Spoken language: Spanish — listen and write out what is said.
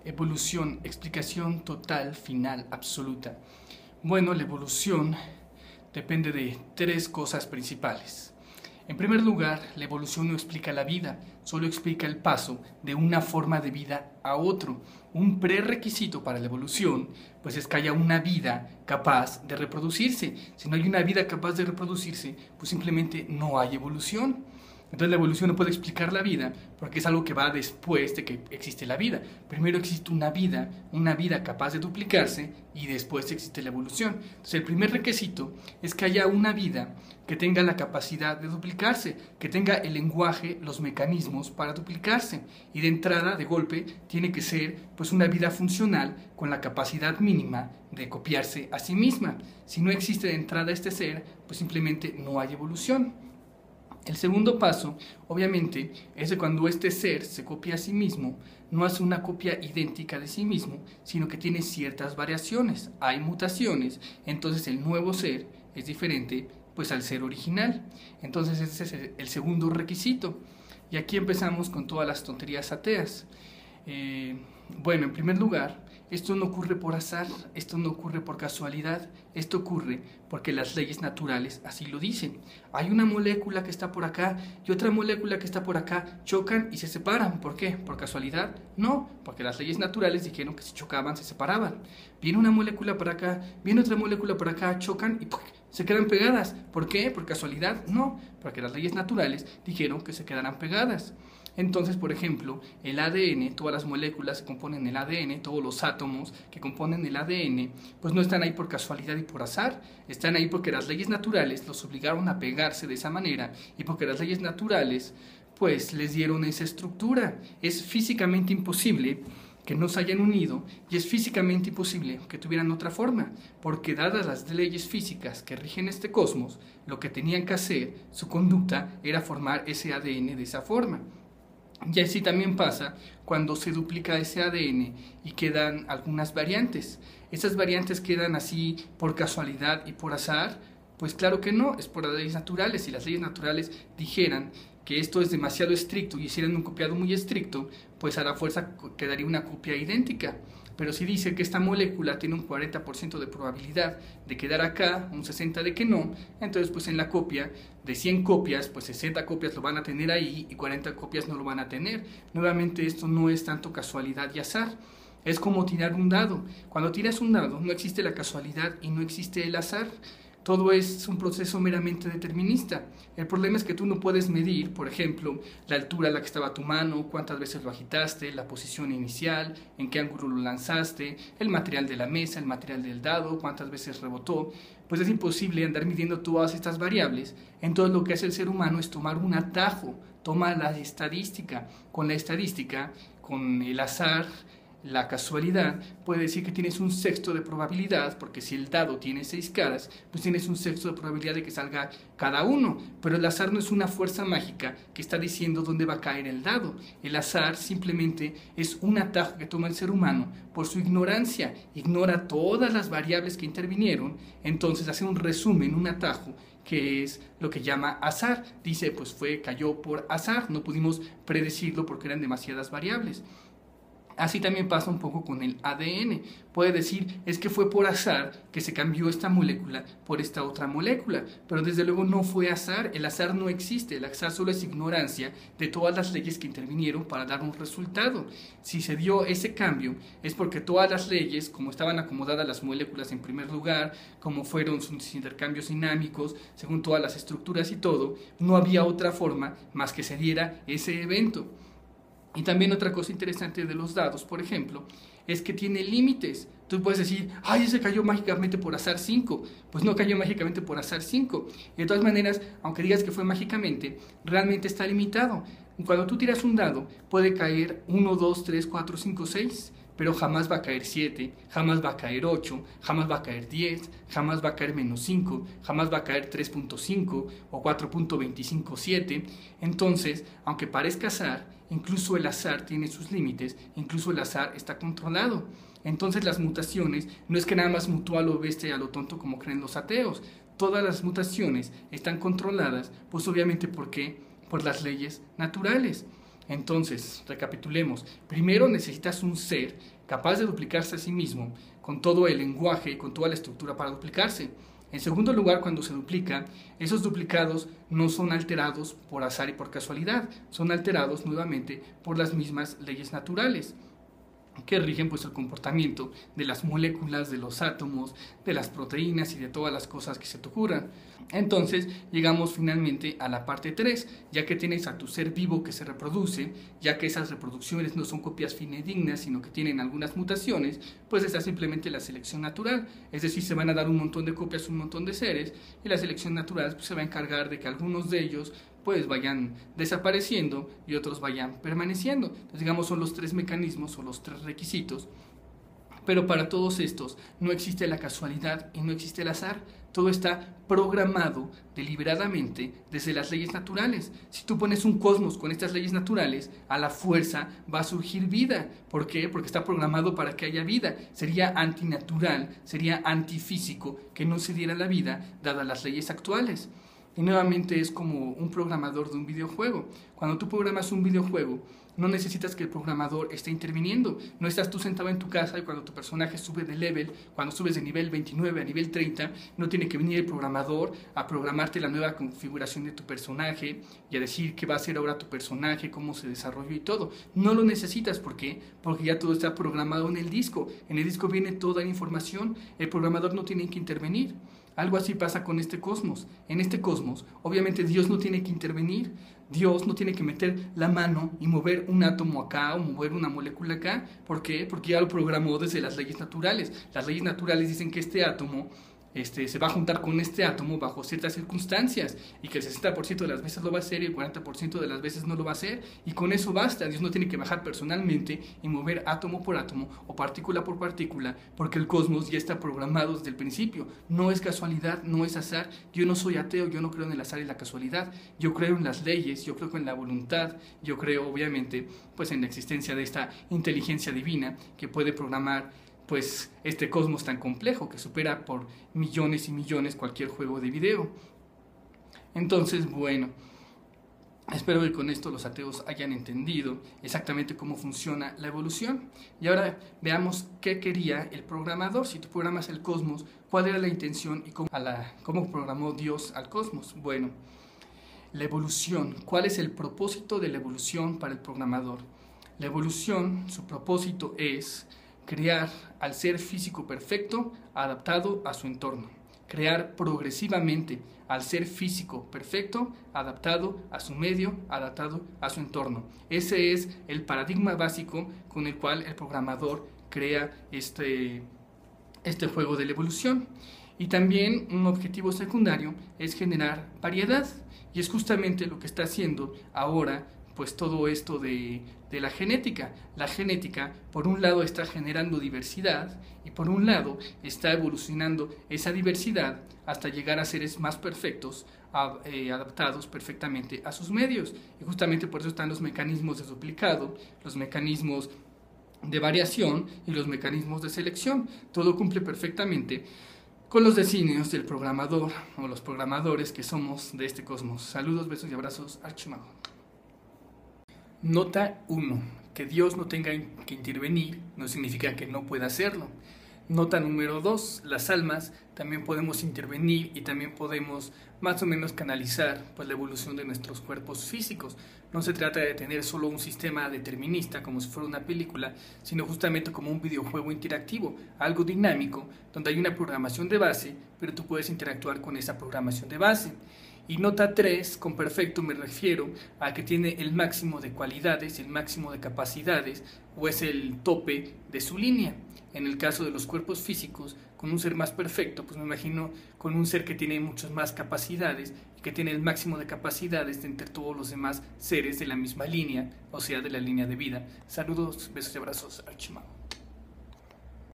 Evolución, explicación total, final, absoluta. Bueno, la evolución depende de tres cosas principales. En primer lugar, la evolución no explica la vida, solo explica el paso de una forma de vida a otro. Un prerequisito para la evolución, pues es que haya una vida capaz de reproducirse. Si no hay una vida capaz de reproducirse, pues simplemente no hay evolución. Entonces la evolución no puede explicar la vida porque es algo que va después de que existe la vida. Primero existe una vida capaz de duplicarse y después existe la evolución. Entonces el primer requisito es que haya una vida que tenga la capacidad de duplicarse, que tenga el lenguaje, los mecanismos para duplicarse. Y de entrada, de golpe, tiene que ser pues una vida funcional con la capacidad mínima de copiarse a sí misma. Si no existe de entrada este ser, pues simplemente no hay evolución. El segundo paso, obviamente, es de cuando este ser se copia a sí mismo, no hace una copia idéntica de sí mismo, sino que tiene ciertas variaciones, hay mutaciones, entonces el nuevo ser es diferente pues al ser original. Entonces ese es el segundo requisito. Y aquí empezamos con todas las tonterías ateas. Bueno, en primer lugar, esto no ocurre por azar, esto no ocurre por casualidad, esto ocurre porque las leyes naturales así lo dicen. Hay una molécula que está por acá y otra molécula que está por acá, chocan y se separan. ¿Por qué? ¿Por casualidad? No, porque las leyes naturales dijeron que si chocaban se separaban. Viene una molécula por acá, viene otra molécula por acá, chocan y ¡puc! Se quedan pegadas. ¿Por qué? ¿Por casualidad? No, porque las leyes naturales dijeron que se quedarán pegadas. Entonces, por ejemplo, el ADN, todas las moléculas que componen el ADN, todos los átomos que componen el ADN, pues no están ahí por casualidad y por azar, están ahí porque las leyes naturales los obligaron a pegarse de esa manera y porque las leyes naturales pues les dieron esa estructura. Es físicamente imposible que no se hayan unido y es físicamente imposible que tuvieran otra forma, porque dadas las leyes físicas que rigen este cosmos, lo que tenían que hacer, su conducta, era formar ese ADN de esa forma. Y así también pasa cuando se duplica ese ADN y quedan algunas variantes. ¿Esas variantes quedan así por casualidad y por azar? Pues claro que no, es por las leyes naturales. Si las leyes naturales dijeran que esto es demasiado estricto y hicieran un copiado muy estricto, pues a la fuerza quedaría una copia idéntica. Pero si dice que esta molécula tiene un 40% de probabilidad de quedar acá, un 60% de que no, entonces pues en la copia, de 100 copias, pues 60 copias lo van a tener ahí y 40 copias no lo van a tener. Nuevamente esto no es tanto casualidad y azar, es como tirar un dado. Cuando tiras un dado no existe la casualidad y no existe el azar. Todo es un proceso meramente determinista. El problema es que tú no puedes medir, por ejemplo, la altura a la que estaba tu mano, cuántas veces lo agitaste, la posición inicial, en qué ángulo lo lanzaste, el material de la mesa, el material del dado, cuántas veces rebotó. Pues es imposible andar midiendo todas estas variables. Entonces lo que hace el ser humano es tomar un atajo, toma la estadística. Con la estadística, con el azar, la casualidad, puede decir que tienes un sexto de probabilidad, porque si el dado tiene 6 caras, pues tienes un sexto de probabilidad de que salga cada uno. Pero el azar no es una fuerza mágica que está diciendo dónde va a caer el dado. El azar simplemente es un atajo que toma el ser humano por su ignorancia. Ignora todas las variables que intervinieron, entonces hace un resumen, un atajo, que es lo que llama azar. Dice, pues cayó por azar, no pudimos predecirlo porque eran demasiadas variables. Así también pasa un poco con el ADN. Puede decir, es que fue por azar que se cambió esta molécula por esta otra molécula. Pero desde luego no fue azar, el azar no existe. El azar solo es ignorancia de todas las leyes que intervinieron para dar un resultado. Si se dio ese cambio, es porque todas las leyes, como estaban acomodadas las moléculas en primer lugar, como fueron sus intercambios dinámicos, según todas las estructuras y todo, no había otra forma más que se diera ese evento. Y también otra cosa interesante de los dados, por ejemplo, es que tiene límites. Tú puedes decir, ay, ese cayó mágicamente por azar 5. Pues no cayó mágicamente por azar 5. Y de todas maneras, aunque digas que fue mágicamente, realmente está limitado. Cuando tú tiras un dado, puede caer 1, 2, 3, 4, 5, 6. Pero jamás va a caer 7, jamás va a caer 8, jamás va a caer 10, jamás va a caer menos 5, jamás va a caer 3.5 o 4.257. Entonces, aunque parezca azar, incluso el azar tiene sus límites, incluso el azar está controlado. Entonces las mutaciones no es que nada más mutó a lo bestia y a lo tonto como creen los ateos. Todas las mutaciones están controladas, pues obviamente ¿por qué? Por las leyes naturales. Entonces, recapitulemos. Primero necesitas un ser capaz de duplicarse a sí mismo, con todo el lenguaje y con toda la estructura para duplicarse. En segundo lugar, cuando se duplica, esos duplicados no son alterados por azar y por casualidad, son alterados nuevamente por las mismas leyes naturales que rigen pues el comportamiento de las moléculas, de los átomos, de las proteínas y de todas las cosas que se te ocurran. Entonces llegamos finalmente a la parte 3, ya que tienes a tu ser vivo que se reproduce, ya que esas reproducciones no son copias fidedignas, sino que tienen algunas mutaciones, pues está simplemente la selección natural, es decir, se van a dar un montón de copias, un montón de seres, y la selección natural pues, se va a encargar de que algunos de ellos pues vayan desapareciendo y otros vayan permaneciendo. Entonces, digamos, son los 3 mecanismos o los 3 requisitos. Pero para todos estos no existe la casualidad y no existe el azar. Todo está programado deliberadamente desde las leyes naturales. Si tú pones un cosmos con estas leyes naturales, a la fuerza va a surgir vida. ¿Por qué? Porque está programado para que haya vida. Sería antinatural, sería antifísico que no se diera la vida dadas las leyes actuales. Y nuevamente es como un programador de un videojuego. Cuando tú programas un videojuego, no necesitas que el programador esté interviniendo. No estás tú sentado en tu casa y cuando tu personaje sube de level, cuando subes de nivel 29 a nivel 30, no tiene que venir el programador a programarte la nueva configuración de tu personaje y a decir qué va a hacer ahora tu personaje, cómo se desarrolló y todo. No lo necesitas. ¿Por qué? Porque ya todo está programado en el disco. En el disco viene toda la información. El programador no tiene que intervenir. Algo así pasa con este cosmos. En este cosmos, obviamente Dios no tiene que intervenir. Dios no tiene que meter la mano y mover un átomo acá o mover una molécula acá. ¿Por qué? Porque ya lo programó desde las leyes naturales. Las leyes naturales dicen que este átomo se va a juntar con este átomo bajo ciertas circunstancias y que el 60% de las veces lo va a hacer y el 40% de las veces no lo va a hacer, y con eso basta. Dios no tiene que bajar personalmente y mover átomo por átomo o partícula por partícula, porque el cosmos ya está programado desde el principio. No es casualidad, no es azar. Yo no soy ateo, yo no creo en el azar y la casualidad. Yo creo en las leyes, yo creo en la voluntad, yo creo obviamente pues en la existencia de esta inteligencia divina que puede programar pues este cosmos tan complejo que supera por millones y millones cualquier juego de video. Entonces, bueno, espero que con esto los ateos hayan entendido exactamente cómo funciona la evolución. Y ahora veamos qué quería el programador. Si tú programas el cosmos, ¿cuál era la intención y cómo programó Dios al cosmos? Bueno, la evolución. ¿Cuál es el propósito de la evolución para el programador? La evolución, su propósito es crear al ser físico perfecto adaptado a su entorno. Crear progresivamente al ser físico perfecto adaptado a su medio, adaptado a su entorno. Ese es el paradigma básico con el cual el programador crea este juego de la evolución. Y también un objetivo secundario es generar variedad. Y es justamente lo que está haciendo ahora pues todo esto de la genética. La genética, por un lado, está generando diversidad y por un lado está evolucionando esa diversidad hasta llegar a seres más perfectos, adaptados perfectamente a sus medios. Y justamente por eso están los mecanismos de duplicado, los mecanismos de variación y los mecanismos de selección. Todo cumple perfectamente con los designios del programador o los programadores que somos de este cosmos. Saludos, besos y abrazos, Archimago. Nota 1. Que Dios no tenga que intervenir no significa que no pueda hacerlo. Nota número 2. Las almas también podemos intervenir y también podemos más o menos canalizar pues, la evolución de nuestros cuerpos físicos. No se trata de tener solo un sistema determinista como si fuera una película, sino justamente como un videojuego interactivo, algo dinámico, donde hay una programación de base, pero tú puedes interactuar con esa programación de base. Y nota 3, con perfecto me refiero a que tiene el máximo de cualidades, el máximo de capacidades, o es el tope de su línea. En el caso de los cuerpos físicos, con un ser más perfecto, pues me imagino con un ser que tiene muchas más capacidades y que tiene el máximo de capacidades de entre todos los demás seres de la misma línea, o sea, de la línea de vida. Saludos, besos y abrazos, Archimago.